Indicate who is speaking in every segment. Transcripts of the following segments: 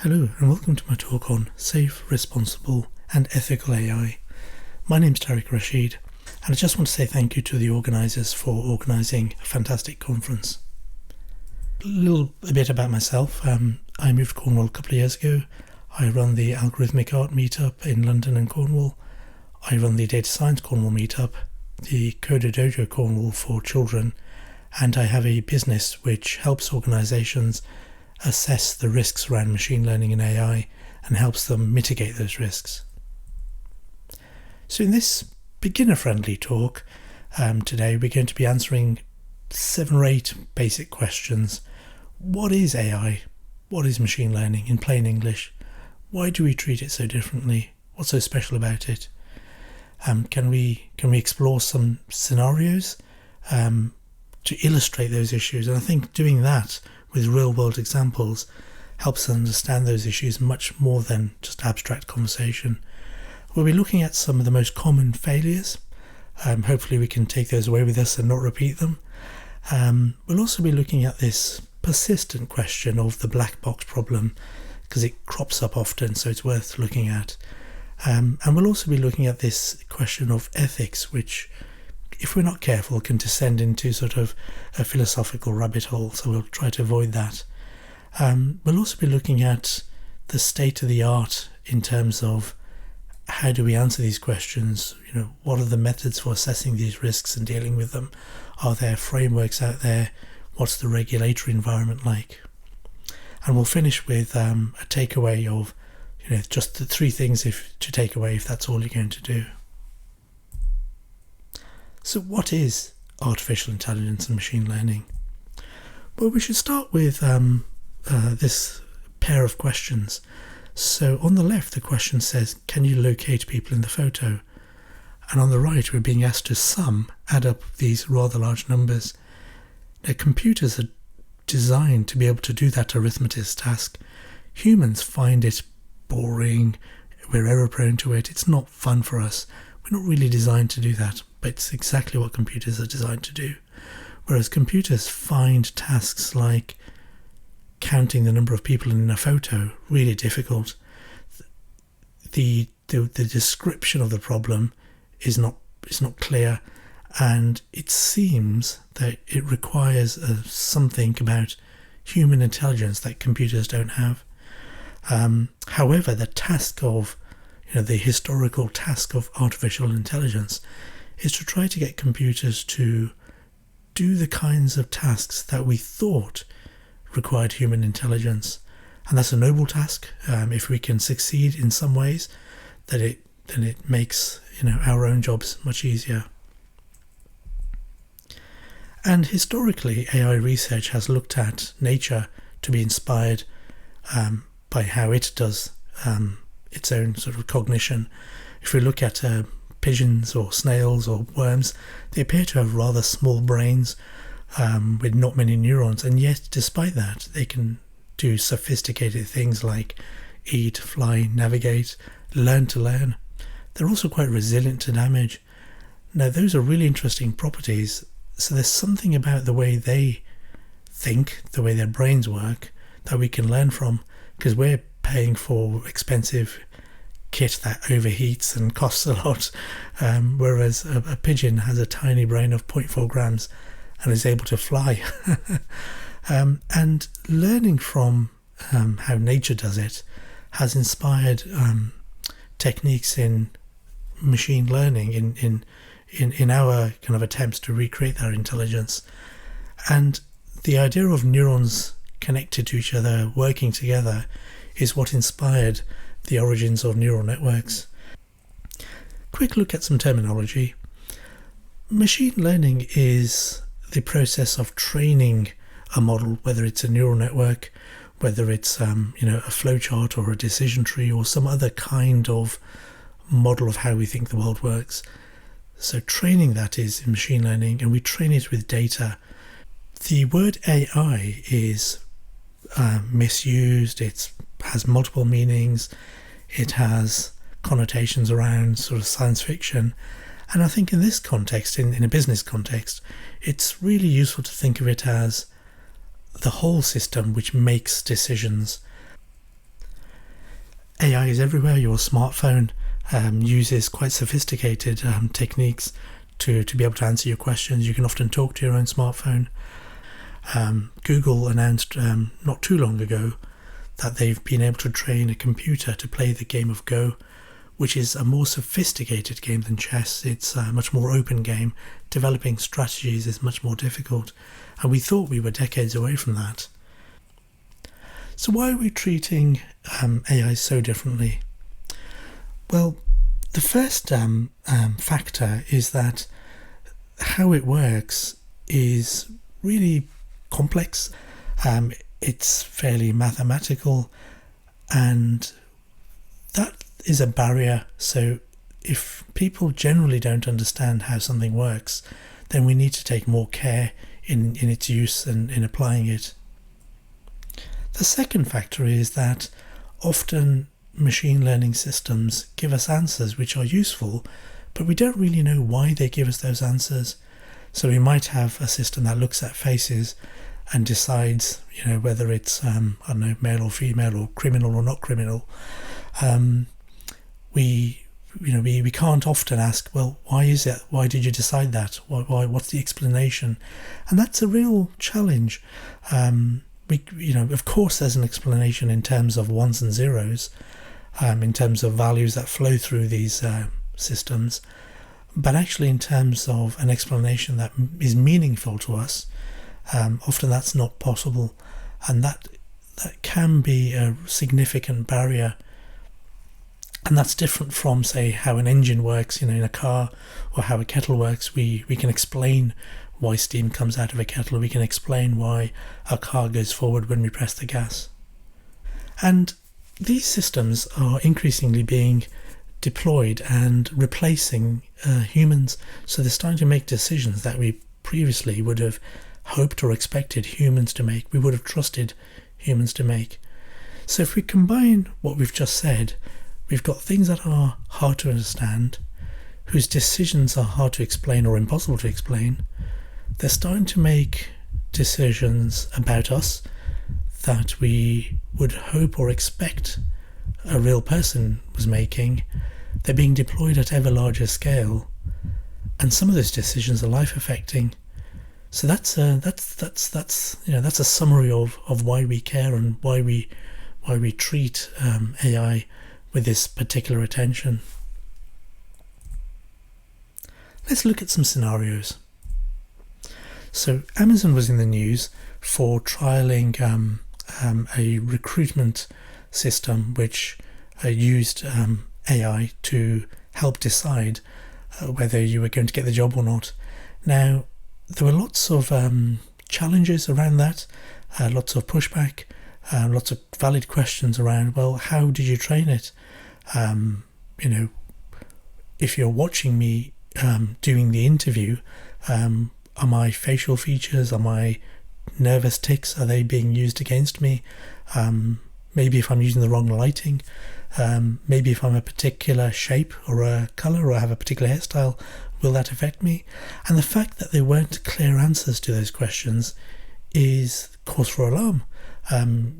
Speaker 1: Hello and welcome to my talk on safe, responsible and ethical AI. My name's Tariq and I just want to say thank you to the organisers for organising a fantastic conference. A bit about myself. I moved to Cornwall a couple of years ago. I run the algorithmic art meetup in London and Cornwall. I run the data science Cornwall meetup, the Coder Dojo Cornwall for children, and I have a business which helps organisations assess the risks around machine learning and AI and helps them mitigate those risks. So in this beginner-friendly talk today, we're going to be answering 7 or 8 basic questions. What is AI? What is machine learning in plain English? Why do we treat it so differently? What's so special about it? Can we explore some scenarios to illustrate those issues? And I think doing that with real-world examples helps us understand those issues much more than just abstract conversation. We'll be looking at some of the most common failures. Hopefully we can take those away with us and not repeat them. We'll also be looking at this persistent question of the black box problem because it crops up often, so it's worth looking at. And we'll also be looking at this question of ethics, which, if we're not careful, can descend into sort of a philosophical rabbit hole, so we'll try to avoid that. We'll also be looking at the state of the art in terms of how do we answer these questions? What are the methods for assessing these risks and dealing with them? Are there frameworks out there? What's the regulatory environment like? And we'll finish with a takeaway of just the 3 things to take away if that's all you're going to do. So what is artificial intelligence and machine learning? Well, we should start with this pair of questions. So on the left, the question says, can you locate people in the photo? And on the right, we're being asked to add up these rather large numbers. Now, computers are designed to be able to do that arithmetic task. Humans find it boring, we're error prone to it, it's not fun for us. We're not really designed to do that, but it's exactly what computers are designed to do. Whereas computers find tasks like counting the number of people in a photo really difficult. The description of the problem is not clear, and it seems that it requires something about human intelligence that computers don't have. However, the task of the historical task of artificial intelligence is to try to get computers to do the kinds of tasks that we thought required human intelligence. And that's a noble task. If we can succeed in some ways, then it makes our own jobs much easier. And historically, AI research has looked at nature to be inspired by how it does its own sort of cognition. If we look at pigeons or snails or worms, they appear to have rather small brains with not many neurons, and yet despite that they can do sophisticated things like eat, fly, navigate, learn to learn. They're also quite resilient to damage. Now those are really interesting properties, so there's something about the way they think, the way their brains work, that we can learn from, because we're paying for expensive kit that overheats and costs a lot, whereas a pigeon has a tiny brain of 0.4 grams and is able to fly. And learning from how nature does it has inspired techniques in machine learning in our kind of attempts to recreate their intelligence. And the idea of neurons connected to each other, working together, is what inspired the origins of neural networks. Quick look at some terminology. Machine learning is the process of training a model, whether it's a neural network, whether it's a flowchart or a decision tree or some other kind of model of how we think the world works. So training that is in machine learning, and we train it with data. The word AI is misused. It has multiple meanings. It has connotations around sort of science fiction. And I think in this context, in a business context, it's really useful to think of it as the whole system which makes decisions. AI is everywhere. Your smartphone uses quite sophisticated techniques to be able to answer your questions. You can often talk to your own smartphone. Google announced not too long ago that they've been able to train a computer to play the game of Go, which is a more sophisticated game than chess. It's a much more open game. Developing strategies is much more difficult, and we thought we were decades away from that. So why are we treating AI so differently? Well, the first factor is that how it works is really complex. It's fairly mathematical, and that is a barrier. So if people generally don't understand how something works, then we need to take more care in its use and in applying it. The second factor is that often machine learning systems give us answers which are useful, but we don't really know why they give us those answers. So we might have a system that looks at faces and decides, whether it's male or female or criminal or not criminal. We can't often ask, well, why is it? Why did you decide that? Why? What's the explanation? And that's a real challenge. Of course, there's an explanation in terms of ones and zeros, in terms of values that flow through these systems, but actually in terms of an explanation that is meaningful to us, often that's not possible, and that can be a significant barrier. And that's different from, say, how an engine works, in a car, or how a kettle works. We can explain why steam comes out of a kettle. We can explain why a car goes forward when we press the gas. And these systems are increasingly being deployed and replacing humans. So they're starting to make decisions that we previously would have hoped or expected humans to make. We would have trusted humans to make. So if we combine what we've just said, we've got things that are hard to understand, whose decisions are hard to explain or impossible to explain. They're starting to make decisions about us that we would hope or expect a real person was making. They're being deployed at ever larger scale, and some of those decisions are life affecting. So that's a summary of why we care and why we treat AI with this particular attention. Let's look at some scenarios. So Amazon was in the news for trialling a recruitment system which used AI to help decide whether you were going to get the job or not. Now, there were lots of challenges around that, lots of pushback, lots of valid questions around, well, how did you train it? If you're watching me doing the interview, are my facial features, are my nervous tics, are they being used against me? Maybe if I'm using the wrong lighting, maybe if I'm a particular shape or a colour or I have a particular hairstyle, will that affect me? And the fact that there weren't clear answers to those questions is cause for alarm.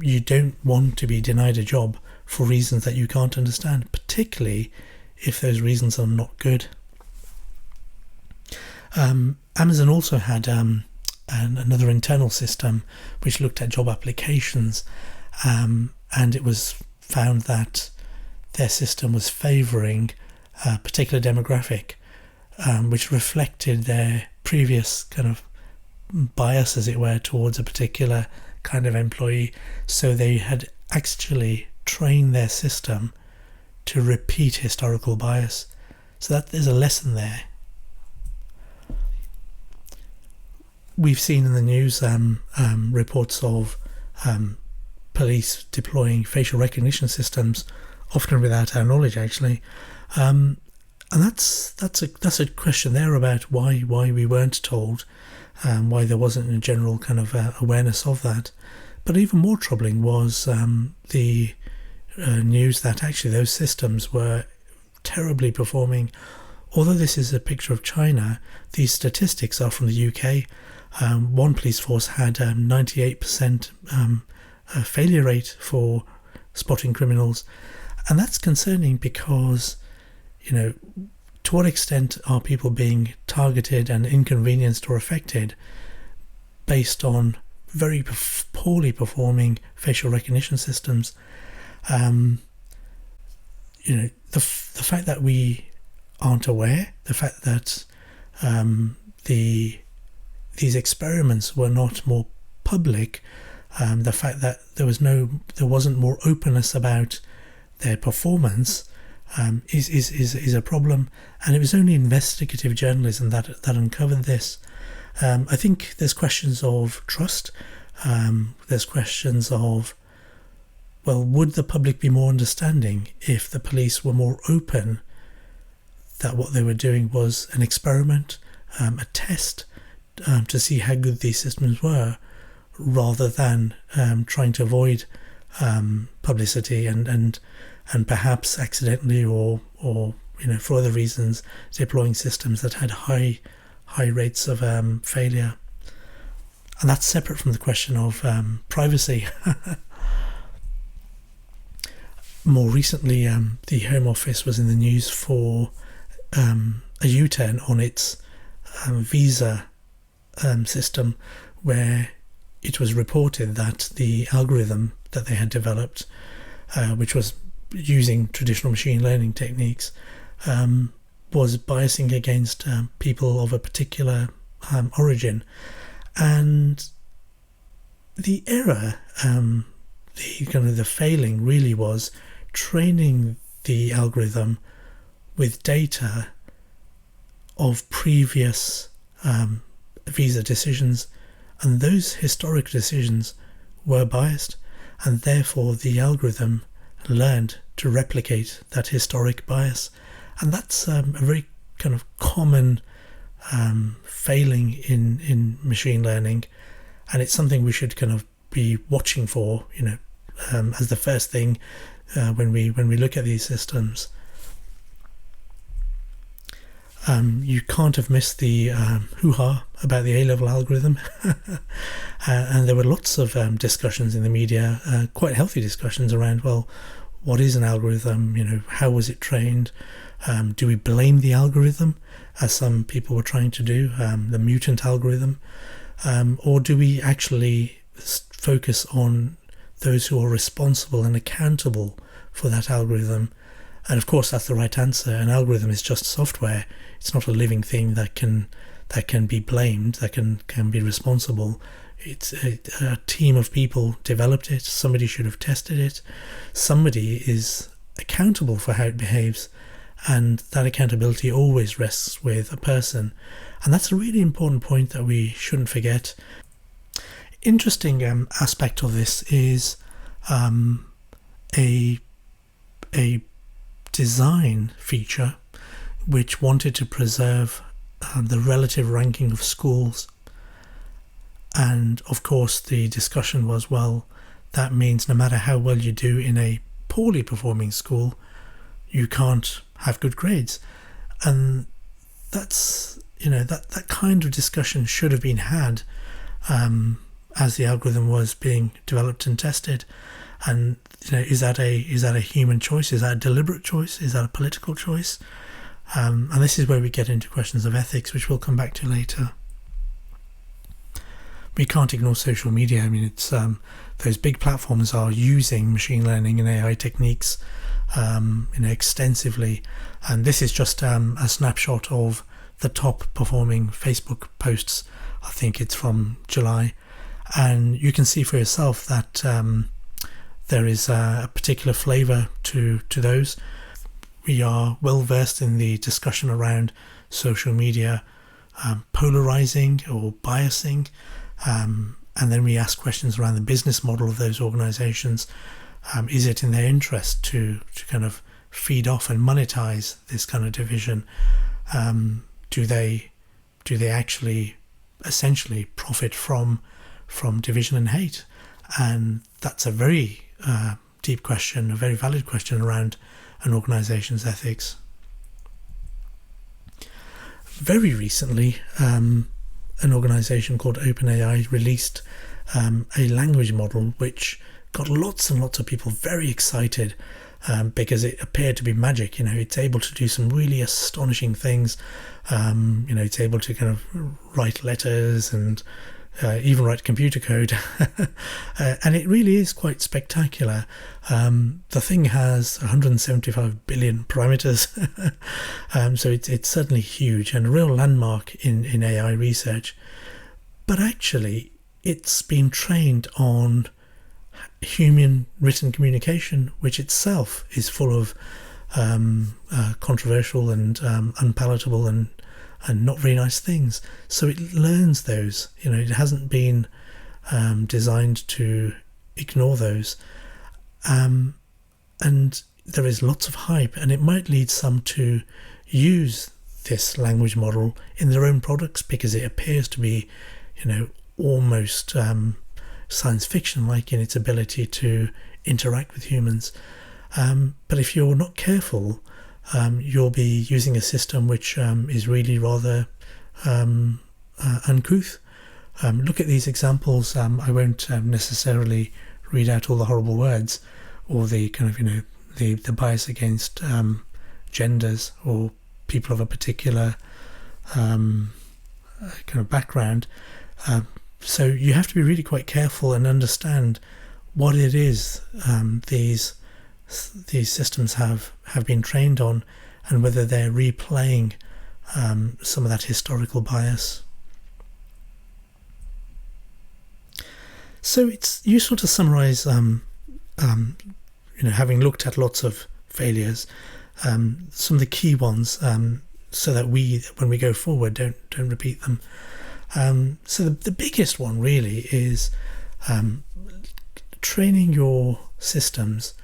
Speaker 1: You don't want to be denied a job for reasons that you can't understand, particularly if those reasons are not good. Amazon also had another internal system which looked at job applications, and it was found that their system was favouring a particular demographic, which reflected their previous kind of bias, as it were, towards a particular kind of employee. So they had actually trained their system to repeat historical bias. So that there's a lesson there. We've seen in the news reports of police deploying facial recognition systems, often without our knowledge, actually. And that's a question there about why we weren't told, why there wasn't a general kind of awareness of that. But even more troubling was the news that actually those systems were terribly performing. Although this is a picture of China, these statistics are from the UK. One police force had 98% failure rate for spotting criminals, And that's concerning because, to what extent are people being targeted and inconvenienced or affected based on very poorly performing facial recognition systems? The fact that we aren't aware, the fact that these experiments were not more public, the fact that there wasn't more openness about their performance is a problem, and it was only investigative journalism that uncovered this. I think there's questions of trust. There's questions of, well, would the public be more understanding if the police were more open that what they were doing was an experiment, a test to see how good these systems were, rather than trying to avoid publicity and perhaps accidentally or for other reasons deploying systems that had high rates of failure. And that's separate from the question of privacy. More recently, the Home Office was in the news for a U-turn on its visa system, where it was reported that the algorithm that they had developed, which was using traditional machine learning techniques, was biasing against people of a particular origin. And the error, the failing really was training the algorithm with data of previous visa decisions, and those historic decisions were biased, and therefore the algorithm learned to replicate that historic bias. And that's a very kind of common failing in machine learning, and it's something we should kind of be watching for, as the first thing when we look at these systems. You can't have missed the hoo-ha about the A-level algorithm. And there were lots of discussions in the media, quite healthy discussions around, well, what is an algorithm? How was it trained? Do we blame the algorithm, as some people were trying to do, the mutant algorithm? Or do we actually focus on those who are responsible and accountable for that algorithm? And of course, that's the right answer. An algorithm is just software. It's not a living thing that can be blamed, that can be responsible. It's a team of people developed it. Somebody should have tested it. Somebody is accountable for how it behaves, and that accountability always rests with a person. And that's a really important point that we shouldn't forget. Interesting aspect of this is a design feature which wanted to preserve the relative ranking of schools. And of course the discussion was, well, that means no matter how well you do in a poorly performing school, you can't have good grades. And that's, that kind of discussion should have been had as the algorithm was being developed and tested. And is that a human choice? Is that a deliberate choice? Is that a political choice? And this is where we get into questions of ethics, which we'll come back to later. We can't ignore social media. I mean, it's those big platforms are using machine learning and AI techniques extensively, and this is just a snapshot of the top performing Facebook posts. I think it's from July, and you can see for yourself that there is a particular flavour to those. We are well versed in the discussion around social media polarizing or biasing, and then we ask questions around the business model of those organizations. Is it in their interest to kind of feed off and monetize this kind of division? Do they actually essentially profit from division and hate? And that's a very deep question, a very valid question around an organization's ethics. Very recently, an organization called OpenAI released a language model which got lots and lots of people very excited because it appeared to be magic. It's able to do some really astonishing things. It's able to kind of write letters and even write computer code. And it really is quite spectacular. The thing has 175 billion parameters. So it's certainly huge and a real landmark in AI research. But actually, it's been trained on human written communication, which itself is full of controversial and unpalatable and not very nice things. So it learns those. It hasn't been designed to ignore those. And there is lots of hype, and it might lead some to use this language model in their own products because it appears to be, almost science fiction like in its ability to interact with humans. But if you're not careful, you'll be using a system which is really rather uncouth. Look at these examples. I won't necessarily read out all the horrible words or the kind of, the bias against genders or people of a particular kind of background. So you have to be really quite careful and understand what it is these systems have been trained on, and whether they're replaying some of that historical bias. So it's useful to summarize, having looked at lots of failures, some of the key ones, so that when we go forward, don't repeat them. So the biggest one really is training your systems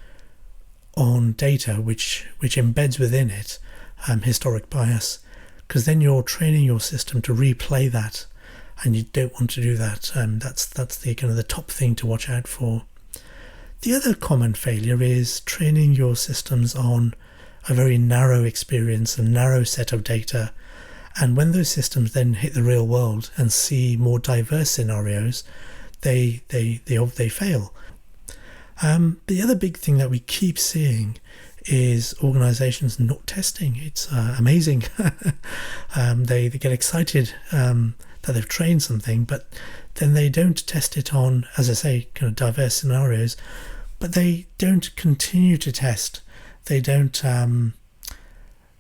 Speaker 1: on data which embeds within it historic bias, because then you're training your system to replay that, and you don't want to do that. That's the kind of the top thing to watch out for. The other common failure is training your systems on a very narrow experience, a narrow set of data. And when those systems then hit the real world and see more diverse scenarios, they fail. The other big thing that we keep seeing is organizations not testing. It's amazing. They get excited that they've trained something, but then they don't test it on, as I say, kind of diverse scenarios, but they don't continue to test. They don't.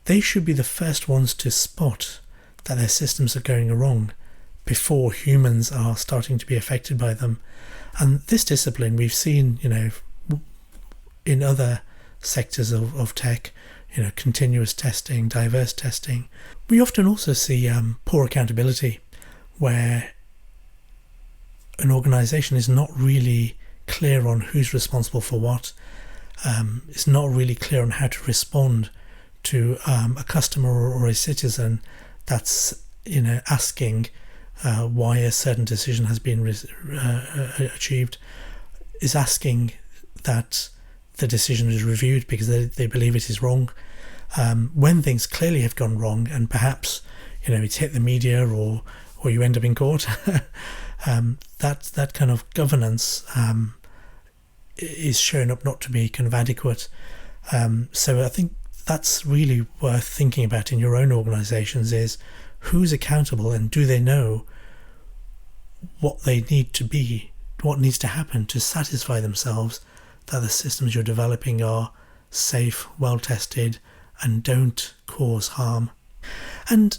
Speaker 1: They should be the first ones to spot that their systems are going wrong before humans are starting to be affected by them. And this discipline we've seen, in other sectors of tech, continuous testing, diverse testing. We often also see poor accountability, where an organization is not really clear on who's responsible for what. It's not really clear on how to respond to a customer or a citizen that's asking why a certain decision has been achieved, is asking that the decision is reviewed because they believe it is wrong, when things clearly have gone wrong, and perhaps it's hit the media or you end up in court. That kind of governance is shown up not to be kind of adequate. So I think that's really worth thinking about in your own organizations, is who's accountable, and do they know what they need to be, what needs to happen to satisfy themselves that the systems you're developing are safe, well tested, and don't cause harm. And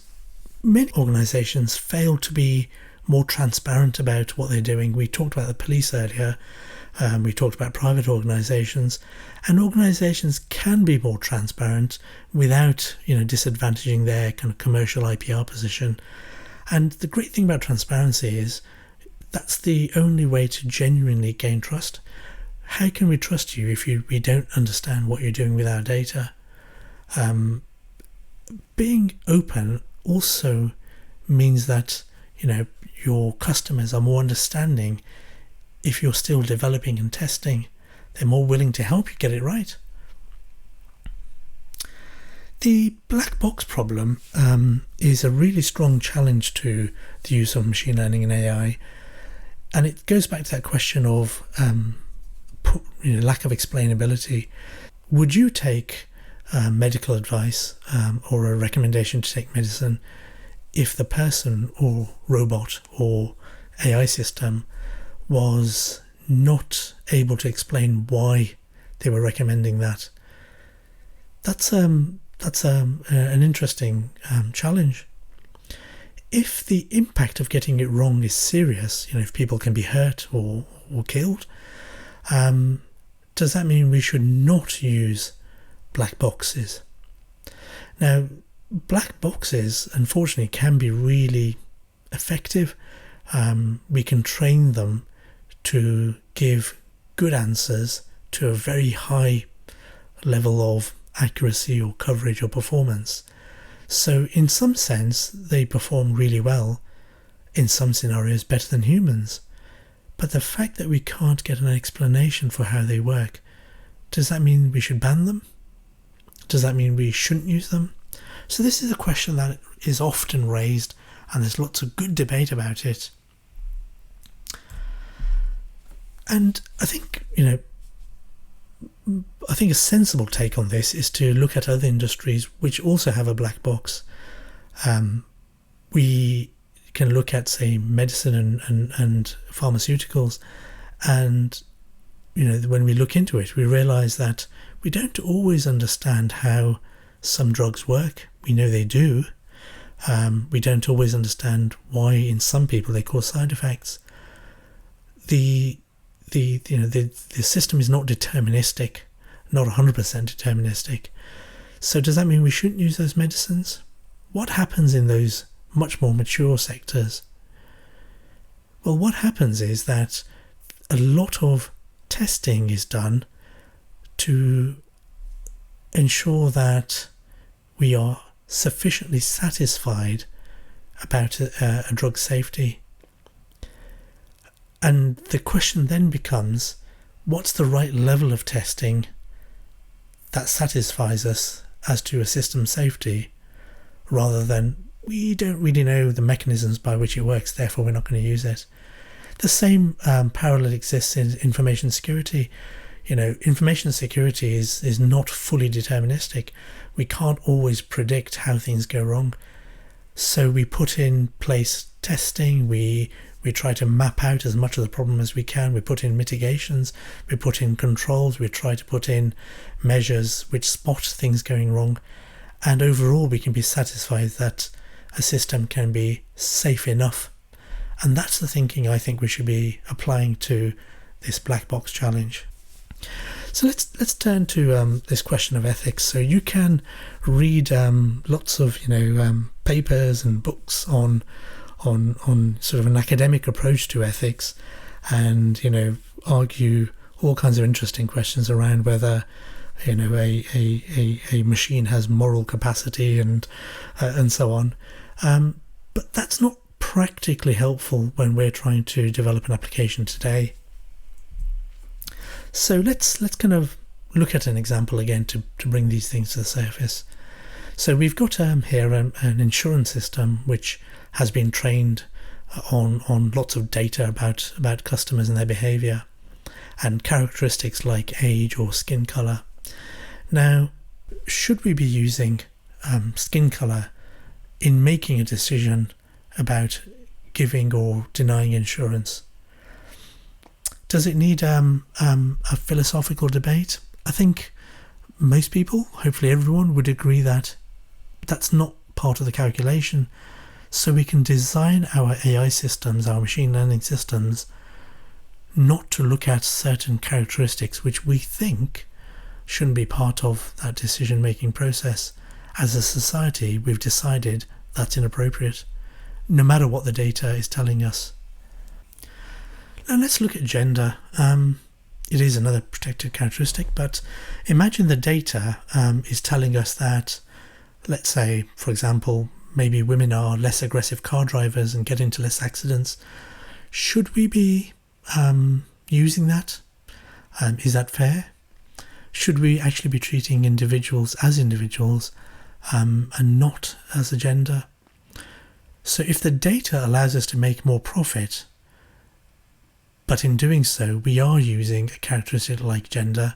Speaker 1: many organizations fail to be more transparent about what they're doing. We talked about the police earlier. We talked about private organisations, and organisations can be more transparent without, disadvantaging their kind of commercial IPR position. And the great thing about transparency is that's the only way to genuinely gain trust. How can we trust you if we don't understand what you're doing with our data? Being open also means that, your customers are more understanding. If you're still developing and testing, they're more willing to help you get it right. The black box problem is a really strong challenge to the use of machine learning and AI. And it goes back to that question of lack of explainability. Would you take medical advice or a recommendation to take medicine if the person or robot or AI system was not able to explain why they were recommending that? That's an interesting challenge. If the impact of getting it wrong is serious, if people can be hurt or killed, does that mean we should not use black boxes? Now, black boxes, unfortunately, can be really effective. We can train them to give good answers to a very high level of accuracy or coverage or performance. So in some sense, they perform really well, in some scenarios better than humans. But the fact that we can't get an explanation for how they work, does that mean we should ban them? Does that mean we shouldn't use them? So this is a question that is often raised, and there's lots of good debate about it. And I think, a sensible take on this is to look at other industries which also have a black box. We can look at, say, medicine and pharmaceuticals, and when we look into it, we realise that we don't always understand how some drugs work. We know they do. We don't always understand why in some people they cause side effects. The system is not deterministic, not 100% deterministic. So does that mean we shouldn't use those medicines? What happens in those much more mature sectors? Well, what happens is that a lot of testing is done to ensure that we are sufficiently satisfied about a drug's safety. And the question then becomes, what's the right level of testing that satisfies us as to a system's safety, rather than we don't really know the mechanisms by which it works, therefore we're not going to use it. The same parallel exists in information security. Information security is not fully deterministic. We can't always predict how things go wrong. So we put in place testing, we try to map out as much of the problem as we can, we put in mitigations, we put in controls, we try to put in measures which spot things going wrong, and overall we can be satisfied that a system can be safe enough. And that's the thinking I think we should be applying to this black box challenge. So let's turn to this question of ethics. So you can read lots of papers and books on sort of an academic approach to ethics, and argue all kinds of interesting questions around whether a machine has moral capacity and so on. But that's not practically helpful when we're trying to develop an application today. So let's kind of look at an example again to bring these things to the surface. So we've got here an insurance system which has been trained on lots of data about customers and their behaviour and characteristics like age or skin colour. Now, should we be using skin colour in making a decision about giving or denying insurance? Does it need a philosophical debate? I think most people, hopefully everyone, would agree that that's not part of the calculation. So we can design our AI systems, our machine learning systems, not to look at certain characteristics which we think shouldn't be part of that decision-making process. As a society, we've decided that's inappropriate, no matter what the data is telling us. Now let's look at gender. It is another protected characteristic, but imagine the data is telling us that, let's say, for example, maybe women are less aggressive car drivers and get into less accidents. Should we be using that? Is that fair? Should we actually be treating individuals as individuals and not as a gender? So if the data allows us to make more profit, But in doing so, we are using a characteristic like gender.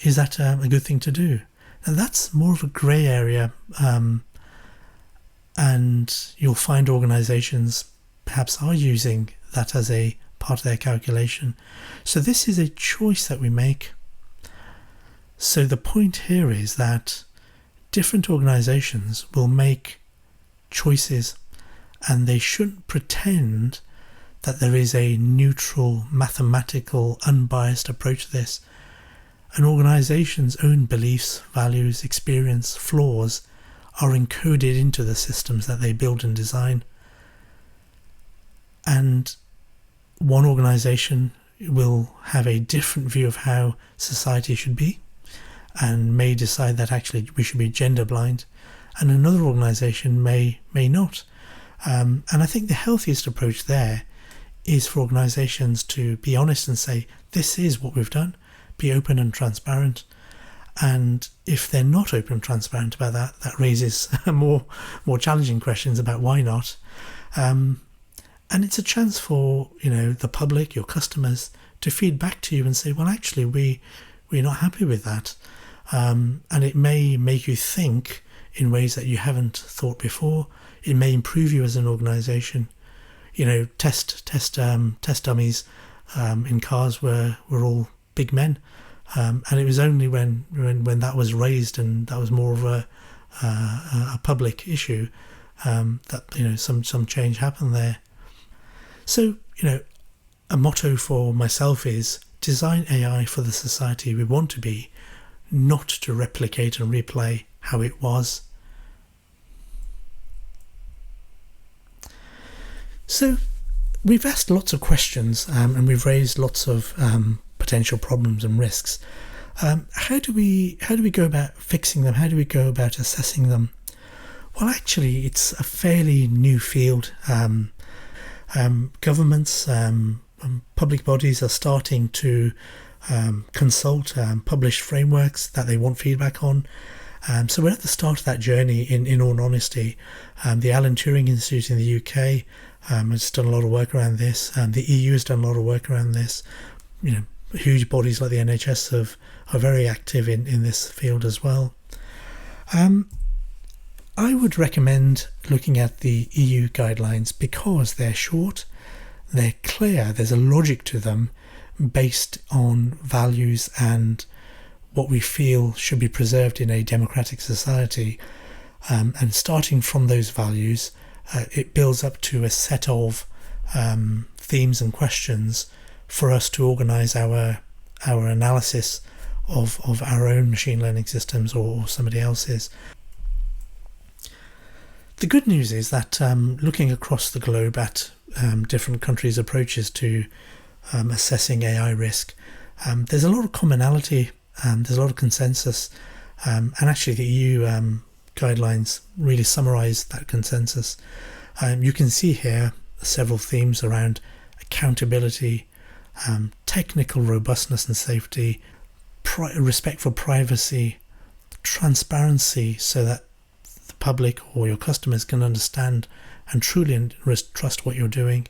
Speaker 1: Is that a good thing to do? Now that's more of a grey area, and you'll find organisations perhaps are using that as a part of their calculation. So this is a choice that we make. So the point here is that different organisations will make choices, and they shouldn't pretend that there is a neutral, mathematical, unbiased approach to this. An organisation's own beliefs, values, experience, flaws are encoded into the systems that they build and design. And one organisation will have a different view of how society should be and may decide that actually we should be gender blind, and another organisation may not. And I think the healthiest approach there is for organisations to be honest and say, this is what we've done, be open and transparent. And if they're not open and transparent about that, that raises more challenging questions about why not. And it's a chance for, the public, your customers, to feed back to you and say, well, actually, we're not happy with that. And it may make you think in ways that you haven't thought before. It may improve you as an organisation. Test dummies in cars were all big men, and it was only when that was raised and that was more of a public issue that some change happened there. So a motto for myself is design AI for the society we want to be, not to replicate and replay how it was. So we've asked lots of questions and we've raised lots of potential problems and risks. How do we go about fixing them? How do we go about assessing them? Well, actually, it's a fairly new field. Governments, public bodies are starting to consult, publish frameworks that they want feedback on. So we're at the start of that journey, in all honesty. The Alan Turing Institute in the UK has done a lot of work around this. The EU has done a lot of work around this. Huge bodies like the NHS are very active in this field as well. I would recommend looking at the EU guidelines because they're short, they're clear, there's a logic to them based on values and what we feel should be preserved in a democratic society. And starting from those values, it builds up to a set of themes and questions for us to organise our analysis of our own machine learning systems or somebody else's. The good news is that looking across the globe at different countries' approaches to assessing AI risk, there's a lot of commonality, there's a lot of consensus, and actually the EU guidelines really summarise that consensus. You can see here several themes around accountability, technical robustness and safety, respect for privacy, transparency so that the public or your customers can understand and truly trust what you're doing,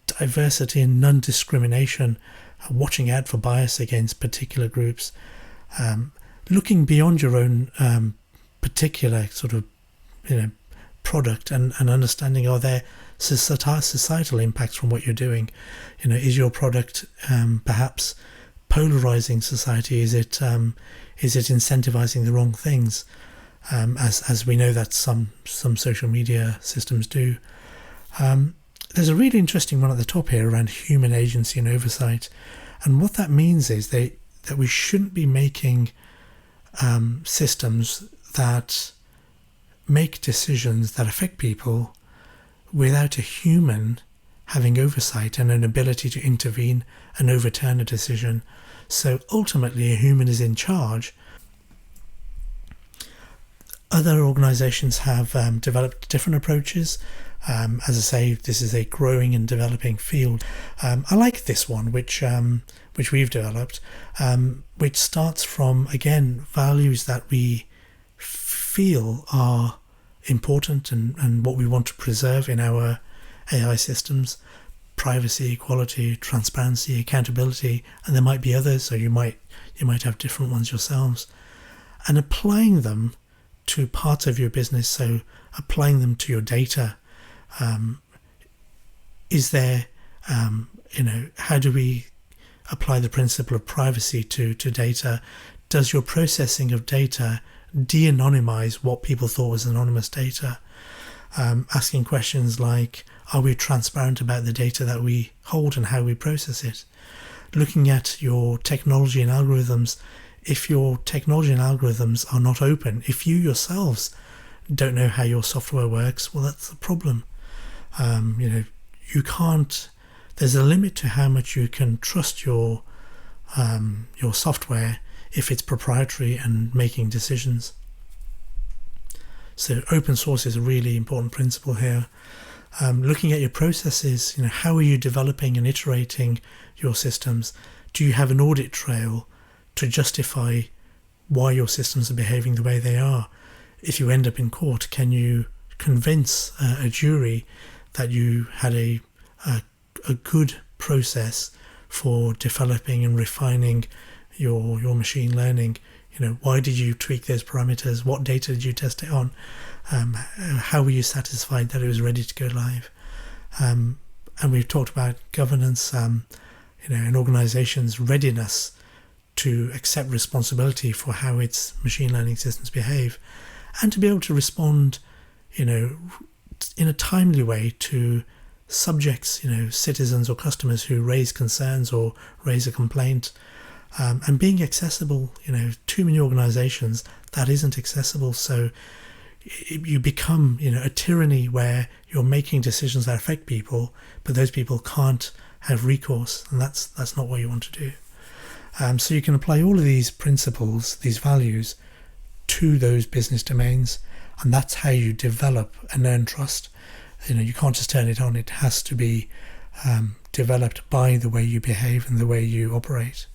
Speaker 1: diversity and non-discrimination, watching out for bias against particular groups, looking beyond your own particular sort of product and understanding, are there societal impacts from what you're doing? Is your product perhaps polarizing society? Is it incentivizing the wrong things, as we know that some social media systems do? There's a really interesting one at the top here around human agency and oversight, and what that means is that we shouldn't be making systems that make decisions that affect people without a human having oversight and an ability to intervene and overturn a decision. So ultimately a human is in charge. Other organisations have developed different approaches. As I say, this is a growing and developing field. I like this one, which we've developed, which starts from, again, values that we feel are important and what we want to preserve in our AI systems, privacy, equality, transparency, accountability, and there might be others, so you might have different ones yourselves, and applying them to parts of your business. So applying them to your data. Is there, how do we apply the principle of privacy to data? Does your processing of data de-anonymize what people thought was anonymous data? Asking questions like, are we transparent about the data that we hold and how we process it? Looking at your technology and algorithms. If your technology and algorithms are not open, if you yourselves don't know how your software works, well, that's the problem. You can't. There's a limit to how much you can trust your software if it's proprietary and making decisions. So open source is a really important principle here. Looking at your processes, how are you developing and iterating your systems? Do you have an audit trail to justify why your systems are behaving the way they are? If you end up in court, can you convince a jury that you had a good process for developing and refining your machine learning? Why did you tweak those parameters? What data did you test it on? How were you satisfied that it was ready to go live? And we've talked about governance, an organization's readiness to accept responsibility for how its machine learning systems behave, and to be able to respond, in a timely way to subjects, citizens or customers who raise concerns or raise a complaint. And being accessible, too many organizations that isn't accessible. So you become, a tyranny where you're making decisions that affect people, but those people can't have recourse, and that's not what you want to do. So you can apply all of these principles, these values, to those business domains, and that's how you develop and earn trust. You can't just turn it on. It has to be developed by the way you behave and the way you operate.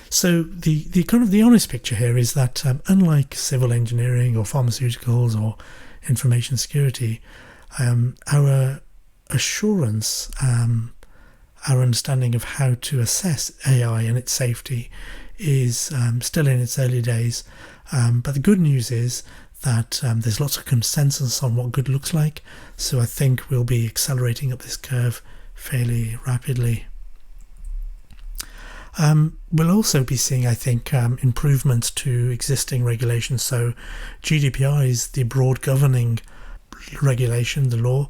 Speaker 1: So the honest picture here is that unlike civil engineering or pharmaceuticals or information security, our assurance, our understanding of how to assess AI and its safety is still in its early days. But the good news is that there's lots of consensus on what good looks like. So I think we'll be accelerating up this curve fairly rapidly. We'll also be seeing, I think, improvements to existing regulations. So GDPR is the broad governing regulation, the law.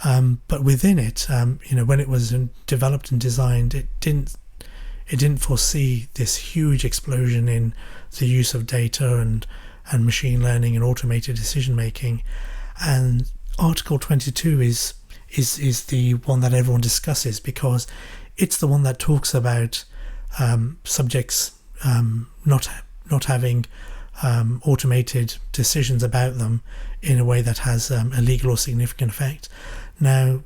Speaker 1: But within it, when it was developed and designed, it didn't foresee this huge explosion in the use of data and machine learning and automated decision making. And Article 22 is the one that everyone discusses, because it's the one that talks about subjects not having automated decisions about them in a way that has a legal or significant effect. Now,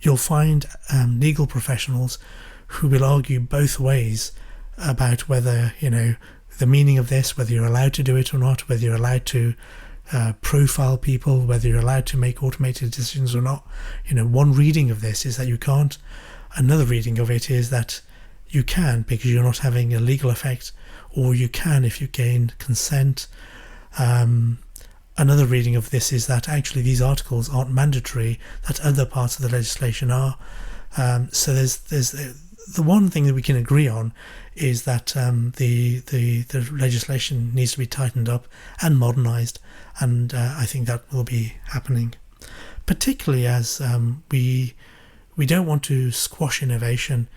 Speaker 1: you'll find legal professionals who will argue both ways about whether, the meaning of this, whether you're allowed to do it or not, whether you're allowed to profile people, whether you're allowed to make automated decisions or not. One reading of this is that you can't. Another reading of it is that you can, because you're not having a legal effect, or you can if you gain consent. Another reading of this is that actually these articles aren't mandatory, that other parts of the legislation are. So there's the one thing that we can agree on is that the legislation needs to be tightened up and modernised, and I think that will be happening, particularly as we don't want to squash innovation.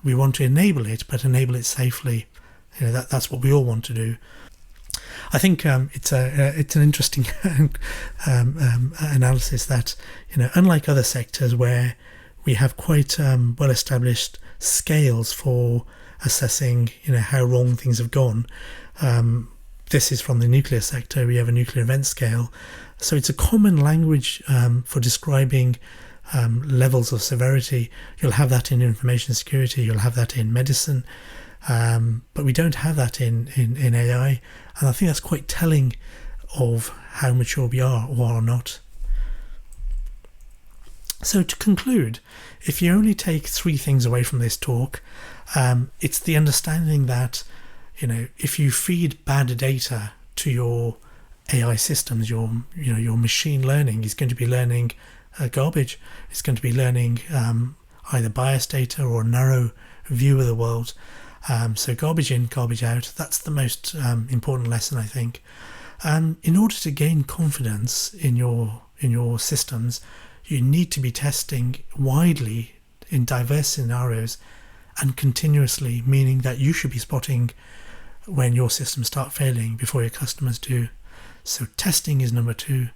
Speaker 1: We want to enable it, but enable it safely. That's what we all want to do. I think it's an interesting analysis that unlike other sectors where we have quite well-established scales for assessing how wrong things have gone. This is from the nuclear sector. We have a nuclear event scale, so it's a common language for describing levels of severity. You'll have that in information security, you'll have that in medicine, but we don't have that in AI, and I think that's quite telling of how mature we are or are not. So to conclude, if you only take 3 things away from this talk, it's the understanding that, if you feed bad data to your AI systems, your machine learning is going to be learning garbage. It's going to be learning either biased data or a narrow view of the world. So garbage in, garbage out. That's the most important lesson, I think. In order to gain confidence in your systems, you need to be testing widely in diverse scenarios and continuously, meaning that you should be spotting when your systems start failing before your customers do. So testing is number 2.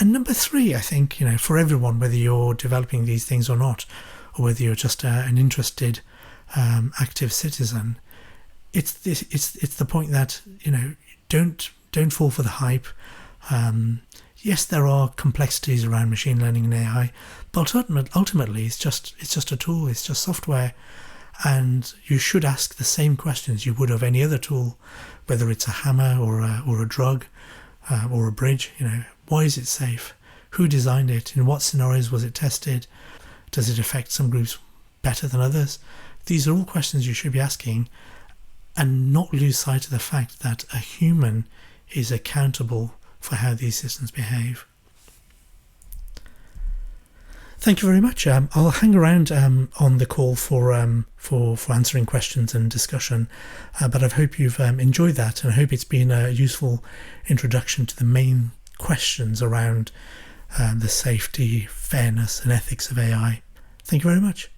Speaker 1: And number 3, I think, for everyone, whether you're developing these things or not, or whether you're just an interested active citizen, it's the point that don't fall for the hype. Yes, there are complexities around machine learning and AI, but ultimately it's just a tool. It's just software, and you should ask the same questions you would of any other tool, whether it's a hammer or a drug or a bridge. Why is it safe? Who designed it? In what scenarios was it tested? Does it affect some groups better than others? These are all questions you should be asking, and not lose sight of the fact that a human is accountable for how these systems behave. Thank you very much. I'll hang around on the call for answering questions and discussion, but I hope you've enjoyed that, and I hope it's been a useful introduction to the main questions around the safety, fairness and ethics of AI. Thank you very much.